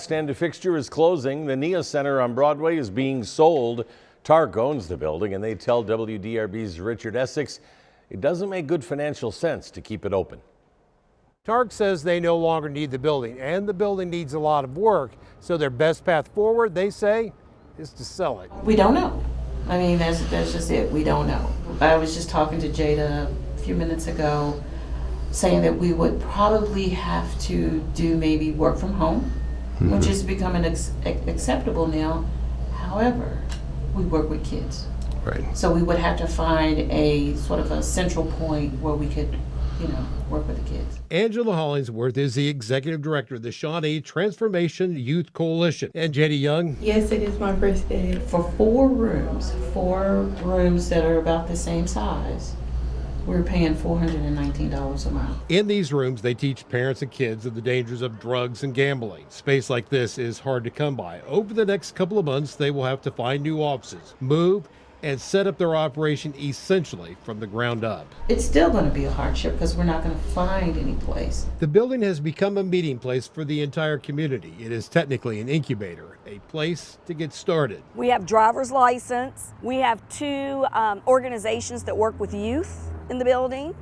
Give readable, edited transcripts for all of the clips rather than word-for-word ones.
Stand fixture is closing. The Nia Center on Broadway is being sold. TARC owns the building, and they tell WDRB's Richard Essex it doesn't make good financial sense to keep it open. TARC says they no longer need the building, and the building needs a lot of work. So their best path forward, they say, is to sell it. We don't know. I mean, that's just it. We don't know. I was just talking to Jada a few minutes ago, saying that we would probably have to do maybe work from home, which is becoming acceptable now. However, we work with kids. Right. So we would have to find a sort of a central point where we could, work with the kids. Angela Hollingsworth is the executive director of the Shawnee Transformation Youth Coalition. And Jada Young? Yes, it is my first day. For four rooms that are about the same size, we're paying $419 a month. In these rooms, they teach parents and kids of the dangers of drugs and gambling. Space like this is hard to come by. Over the next couple of months, they will have to find new offices, move, and set up their operation essentially from the ground up. It's still going to be a hardship because we're not going to find any place. The building has become a meeting place for the entire community. It is technically an incubator, a place to get started. We have driver's license. We have two organizations that work with youth in the building.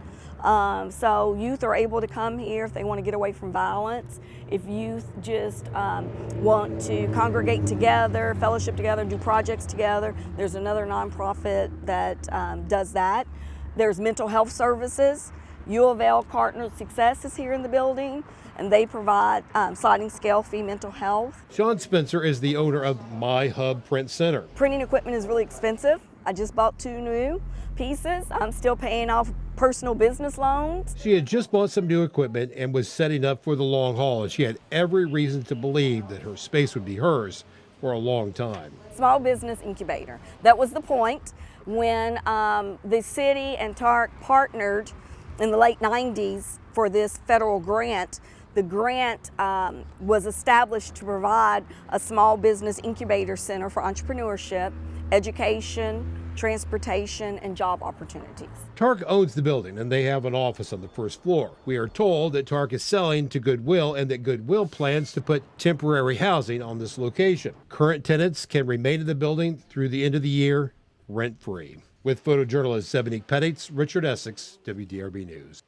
So youth are able to come here if they want to get away from violence. If youth just want to congregate together, fellowship together, do projects together, there's another nonprofit that does that. There's mental health services. U of L Cardinal Success is here in the building, and they provide sliding scale fee mental health. Sean Spencer is the owner of My Hub Print Center. Printing equipment is really expensive. I just bought 2 new pieces. I'm still paying off personal business loans. She had just bought some new equipment and was setting up for the long haul, and she had every reason to believe that her space would be hers for a long time. Small business incubator. That was the point when the city and TARC partnered in the late 90s for this federal grant. The grant was established to provide a small business incubator center for entrepreneurship, education, transportation, and job opportunities. TARC owns the building, and they have an office on the first floor. We are told that TARC is selling to Goodwill and that Goodwill plans to put temporary housing on this location. Current tenants can remain in the building through the end of the year, rent-free. With photojournalist Sebenique Pettites, Richard Essex, WDRB News.